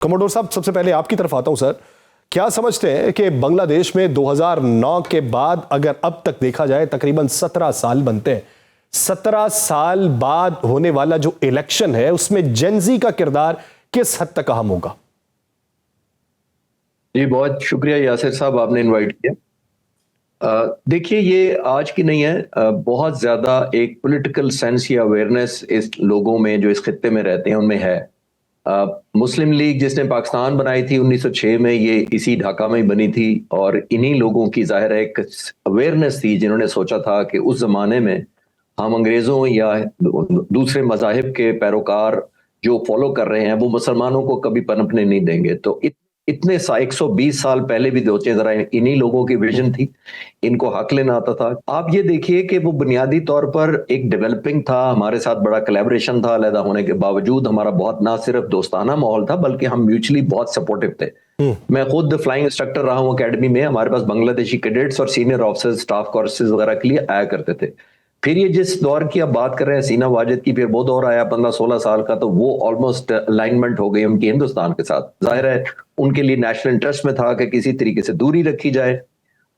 Commodore साहब, सबसे पहले आपकी तरफ आता हूं सर। क्या समझते हैं कि बांग्लादेश में 2009 के बाद अगर अब तक देखा जाए तकरीबन 17 साल बनते हैं, 17 साल बाद होने वाला जो इलेक्शन है उसमें जेनजी का किरदार किस हद तक अहम होगा? जी बहुत शुक्रिया यासिर साहब, आपने इनवाइट किया। देखिए, ये आज की नहीं है, बहुत ज्यादा एक पॉलिटिकल सेंस या अवेयरनेस इस लोगों में जो इस खित्ते में रहते हैं उनमें है। मुस्लिम लीग जिसने पाकिस्तान बनाई थी 1906 में, ये इसी ढाका में ही बनी थी और इन्हीं लोगों की जाहिर है एक अवेयरनेस थी जिन्होंने सोचा था कि उस जमाने में हम अंग्रेजों या दूसरे मजाहिब के पैरोकार जो फॉलो कर रहे हैं वो मुसलमानों को कभी पनपने नहीं देंगे। तो इतने 120 साल पहले भी सोचे जरा, इन्हीं लोगों की विजन थी, इनको हक लेना आता था। आप ये देखिए कि वो बुनियादी तौर पर एक डेवलपिंग था, हमारे साथ बड़ा कोलैबोरेशन था, अलग होने के बावजूद हमारा बहुत ना सिर्फ दोस्ताना माहौल था बल्कि हम म्यूचुअली बहुत सपोर्टिव थे। मैं खुद फ्लाइंग इंस्ट्रक्टर रहा हूँ एकेडमी में, हमारे पास बांग्लादेशी कैडेट्स और सीनियर ऑफिसर्स स्टाफ कोर्सेज वगैरह के लिए आया करते थे। फिर ये जिस दौर की आप बात कर रहे हैं हसीना वाजिद की, फिर वो दौर आया 15-16 साल का, तो वो ऑलमोस्ट अलाइनमेंट हो गई उनकी हिंदुस्तान के साथ। जाहिर है उनके लिए नेशनल इंटरेस्ट में था कि किसी तरीके से दूरी रखी जाए।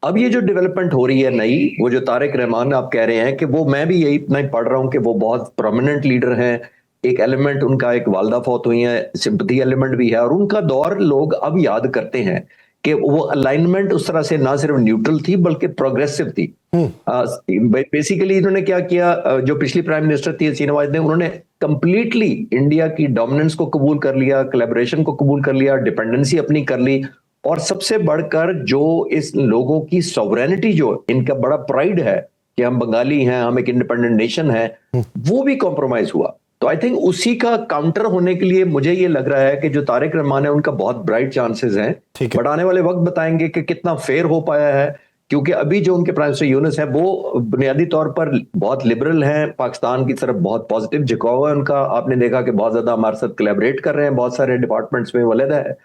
अब ये जो डेवलपमेंट हो रही है नई, वो जो तारिक रहमान आप कह रहे हैं कि वो, मैं भी यही इतना ही पढ़ रहा हूँ कि वो बहुत प्रोमिनेंट लीडर हैं। एक एलिमेंट उनका, एक वालदा फौत हुई है, सिंपथी एलिमेंट भी है, और उनका दौर लोग अब याद करते हैं कि वो अलाइनमेंट उस तरह से ना सिर्फ न्यूट्रल थी बल्कि प्रोग्रेसिव थी। बेसिकली इन्होंने क्या किया, जो पिछली प्राइम मिनिस्टर थी हसीना वाजिद ने, उन्होंने कंप्लीटली इंडिया की डोमिनेंस को कबूल कर लिया, कोलैबोरेशन को कबूल कर लिया, डिपेंडेंसी अपनी कर ली, और सबसे बढ़कर जो इस लोगों की सॉवरेनिटी, जो इनका बड़ा प्राइड है कि हम बंगाली हैं, हम एक इंडिपेंडेंट नेशन है, वो भी कॉम्प्रोमाइज हुआ। तो आई थिंक उसी का काउंटर होने के लिए मुझे ये लग रहा है कि जो तारिक रहमान है उनका बहुत ब्राइट चांसेस हैं, बट आने वाले वक्त बताएंगे कि कितना फेयर हो पाया है। क्योंकि अभी जो उनके प्राइम मिनिस्टर यूनुस है वो बुनियादी तौर पर बहुत लिबरल हैं, पाकिस्तान की तरफ बहुत पॉजिटिव झुकाव है उनका। आपने देखा कि बहुत ज्यादा हमारे साथ कोलैबोरेट कर रहे हैं, बहुत सारे डिपार्टमेंट्स में वलीद है।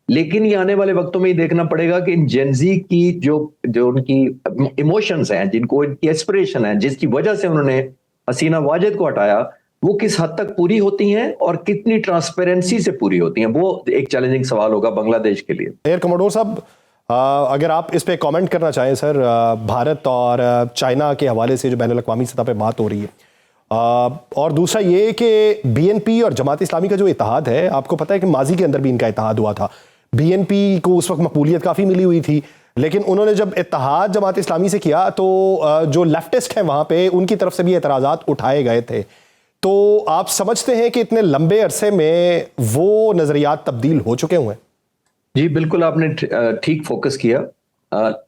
लेकिन ये आने वाले वक्तों में ये देखना पड़ेगा कि इन जेनजी की जो जो उनकी इमोशंस हैं, जिनको इनकी एस्पिरेशन है, जिसकी वजह से उन्होंने हसीना वाजिद को हटाया, वो किस हद तक पूरी होती हैं और कितनी ट्रांसपेरेंसी से पूरी होती हैं, वो एक चैलेंजिंग सवाल होगा बांग्लादेश के लिए। एयर कमोडोर साहब, अगर आप इस पे कमेंट करना चाहें सर, भारत और चाइना के हवाले से जो बैनुल अक़वामी सतह पे बात हो रही है, और दूसरा ये कि बीएनपी और जमात इस्लामी का जो इत्तेहाद है, आपको पता है कि माजी के अंदर भी इनका इत्तेहाद हुआ था। बीएनपी को उस वक्त मकबूलियत काफ़ी मिली हुई थी, लेकिन उन्होंने जब इत्तेहाद जमात इस्लामी से किया तो जो लेफ्टिस्ट हैं वहाँ पे उनकी तरफ से भी एतराज़ात उठाए गए थे। तो आप समझते हैं कि इतने लंबे अरसे में वो नज़रियात तब्दील हो चुके हुए हैं? जी बिल्कुल, आपने ठीक फोकस किया।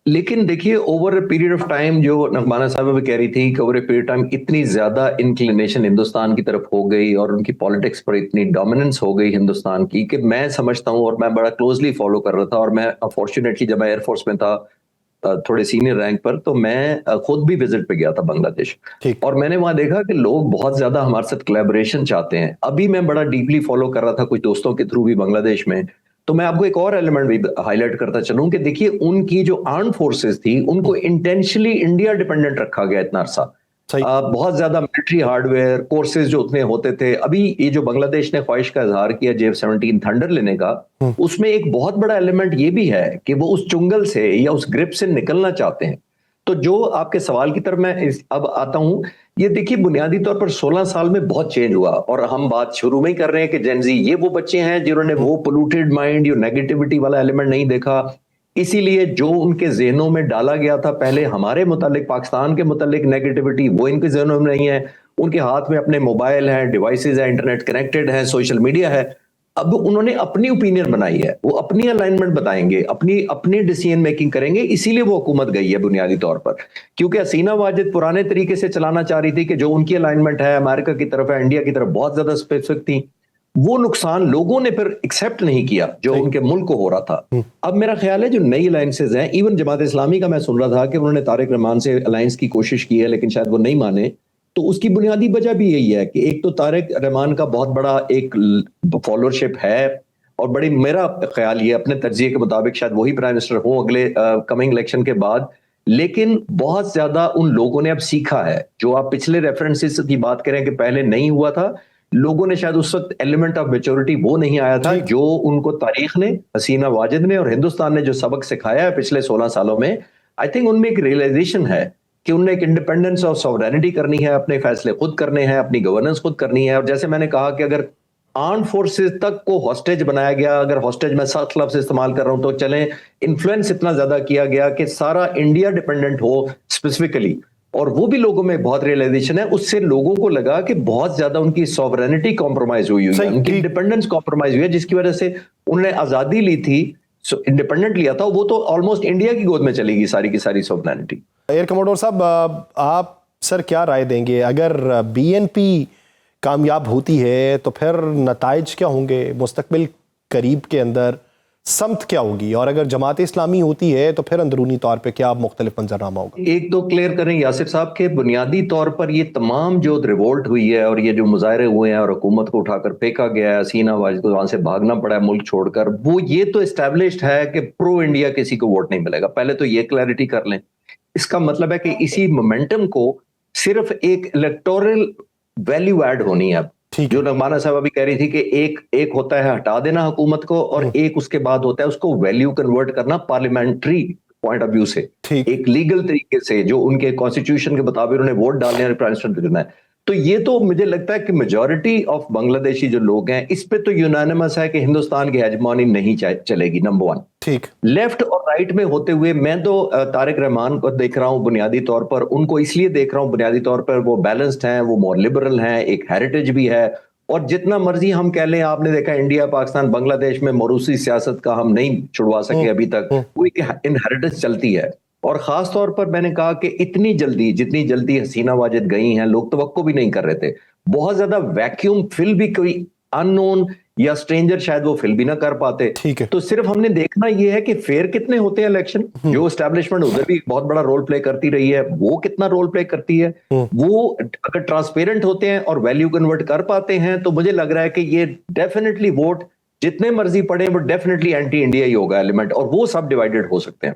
लेकिन देखिए, over a period of time, जो नगमाना साहब भी कह रही थी कि ओवर ए पीरियड टाइम इतनी ज्यादा इंक्लिनेशन हिंदुस्तान की तरफ हो गई और उनकी पॉलिटिक्स पर इतनी डोमिनेंस हो गई हिंदुस्तान की, कि मैं समझता हूं, और मैं बड़ा क्लोजली फॉलो कर रहा था, और मैं अनफॉर्चुनेटली जब मैं एयरफोर्स में था थोड़े सीनियर रैंक पर, तो मैं खुद भी विजिट पे गया था बांग्लादेश, और मैंने वहां देखा कि लोग बहुत ज्यादा हमारे साथ कोलैबोरेशन चाहते हैं। अभी मैं बड़ा डीपली फॉलो कर रहा था कुछ दोस्तों के थ्रू भी बांग्लादेश में, तो मैं आपको एक और एलिमेंट भी हाईलाइट करता चलूं कि देखिए, उनकी जो आर्म फोर्सेस थी उनको इंटेंशनली इंडिया डिपेंडेंट रखा गया इतना अरसा। बहुत ज्यादा मिलिट्री हार्डवेयर कोर्सेज जो उतने होते थे, अभी ये जो बांग्लादेश ने ख्वाहिश का इजहार किया JF-17 थंडर लेने का, उसमें एक बहुत बड़ा एलिमेंट ये भी है कि वो उस चुंगल से या उस ग्रिप से निकलना चाहते हैं। तो जो आपके सवाल की तरफ मैं अब आता हूं, ये देखिए, बुनियादी तौर पर 16 साल में बहुत चेंज हुआ, और हम बात शुरू में ही कर रहे हैं कि जेनजी ये वो बच्चे हैं जिन्होंने वो पोल्यूटेड माइंड, यो नेगेटिविटी वाला एलिमेंट नहीं देखा। इसीलिए जो उनके जहनों में डाला गया था पहले हमारे मुतालिक, पाकिस्तान के मुतालिक नेगेटिविटी, वो इनके जहनों में नहीं है। उनके हाथ में अपने मोबाइल हैं, डिवाइसेज हैं, इंटरनेट कनेक्टेड है, सोशल मीडिया है। अब उन्होंने अपनी ओपिनियन बनाई है, वो अपनी अलाइनमेंट बताएंगे, अपनी डिसीजन मेकिंग करेंगे, इसीलिए वो हुकूमत गई है बुनियादी तौर पर। क्योंकि हसीना वाजिद पुराने तरीके से चलाना चाह रही थी कि जो उनकी अलाइनमेंट है अमेरिका की तरफ है, इंडिया की तरफ बहुत ज्यादा स्पेसिफिक थी, वो नुकसान लोगों ने फिर एक्सेप्ट नहीं किया जो उनके मुल्क को हो रहा था। अब मेरा ख्याल है जो नई अलायंसेज हैं, इवन जमात इस्लामी का मैं सुन रहा था कि उन्होंने तारिक रहमान से अलायंस की कोशिश की है, लेकिन शायद वो नहीं माने। तो उसकी बुनियादी वजह भी यही है कि एक तो तारिक रहमान का बहुत बड़ा एक फॉलोअरशिप है, और बड़ी, मेरा ख्याल ये अपने तज्जिए के मुताबिक शायद वही प्राइम मिनिस्टर हो अगले कमिंग इलेक्शन के बाद। लेकिन बहुत ज्यादा उन लोगों ने अब सीखा है, जो आप पिछले रेफरेंसेस की बात करें कि पहले नहीं हुआ था, लोगों ने शायद उस वक्त एलिमेंट ऑफ मेच्योरिटी वो नहीं आया था जो उनको तारीख ने, हसीना वाजिद ने और हिंदुस्तान ने जो सबक सिखाया है पिछले 16 सालों में, आई थिंक उनमें एक रियलाइजेशन है कि उन्हें एक इंडिपेंडेंस और सॉवरेनिटी करनी है, अपने फैसले खुद करने हैं, अपनी गवर्नेंस खुद करनी है। और जैसे मैंने कहा कि अगर आर्म फोर्सेस तक को हॉस्टेज बनाया गया, अगर हॉस्टेज मैं सख्त लफ्ज इस्तेमाल कर रहा हूं तो चलें, इन्फ्लुएंस इतना ज्यादा किया गया कि सारा इंडिया डिपेंडेंट हो स्पेसिफिकली, और वो भी लोगों में बहुत रियलाइजेशन है, उससे लोगों को लगा कि बहुत ज्यादा उनकी सॉवरेनिटी कॉम्प्रोमाइज हुई है, उनकी इंडिपेंडेंस कॉम्प्रोमाइज हुई है, जिसकी वजह से उन्होंने आजादी ली थी, इंडिपेंडेंट लिया था, वो तो ऑलमोस्ट इंडिया की गोद में चलेगी सारी की सारी सॉवरेनिटी। एयर कमोडोर साहब, आप सर क्या राय देंगे, अगर बीएनपी कामयाब होती है तो फिर नताइज क्या होंगे मुस्तकबिल करीब के अंदर, समत क्या होगी, और अगर जमात इस्लामी होती है तो फिर अंदरूनी तौर पे क्या मुख्तलिफ मंजरनामा होगा? एक तो क्लियर करें यासिर साहब के बुनियादी तौर पर ये तमाम जो रिवोल्ट हुई है और ये जो मुजाहरे हुए हैं और हुकूमत को उठाकर फेंका गया है, हसीना वाजिद को वहां से भागना पड़ा है मुल्क छोड़कर, वो ये तो एस्टेब्लिश्ड है कि प्रो इंडिया किसी को वोट नहीं मिलेगा। पहले तो ये क्लैरिटी कर लें। इसका मतलब है कि इसी मोमेंटम को सिर्फ एक इलेक्टोरल वैल्यू ऐड होनी है। जो नगमाना साहब अभी कह रही थी कि एक होता है हटा देना हुकूमत को और एक उसके बाद होता है उसको वैल्यू कन्वर्ट करना पार्लियामेंट्री पॉइंट ऑफ व्यू से, एक लीगल तरीके से, जो उनके कॉन्स्टिट्यूशन के मुताबिक उन्होंने वोट डालने और प्राइम मिनिस्टर चुना है। तो ये तो मुझे लगता है कि मेजॉरिटी ऑफ बांग्लादेशी जो लोग हैं इस पे तो यूनानिमस है कि हिंदुस्तान की हेजमोनी नहीं चलेगी, नंबर वन। ठीक, लेफ्ट और राइट में होते हुए मैं तो तारिक रहमान को देख रहा हूं बुनियादी तौर पर, उनको इसलिए देख रहा हूं बुनियादी तौर पर वो बैलेंस्ड हैं, वो मोर लिबरल हैं, एक हेरिटेज भी है। और जितना मर्जी हम कह लें, आपने देखा इंडिया पाकिस्तान बांग्लादेश में मरूसी सियासत का हम नहीं छुड़वा सके अभी तक, वो एक इनहेरिटेंस चलती है। और खास तौर पर मैंने कहा कि इतनी जल्दी, जितनी जल्दी हसीना वाजिद गई हैं, लोग तवक्को भी नहीं कर रहे थे। बहुत ज्यादा वैक्यूम फिल भी कोई अननोन या स्ट्रेंजर शायद वो फिल भी ना कर पाते। तो सिर्फ हमने देखना ये है कि फेयर कितने होते हैं इलेक्शन, जो एस्टैब्लिशमेंट उधर भी बहुत बड़ा रोल प्ले करती रही है, वो कितना रोल प्ले करती है, वो अगर ट्रांसपेरेंट होते हैं और वैल्यू कन्वर्ट कर पाते हैं, तो मुझे लग रहा है कि ये डेफिनेटली वोट जितने मर्जी पड़े वो डेफिनेटली एंटी इंडिया ही होगा एलिमेंट, और वो सब डिवाइडेड हो सकते हैं।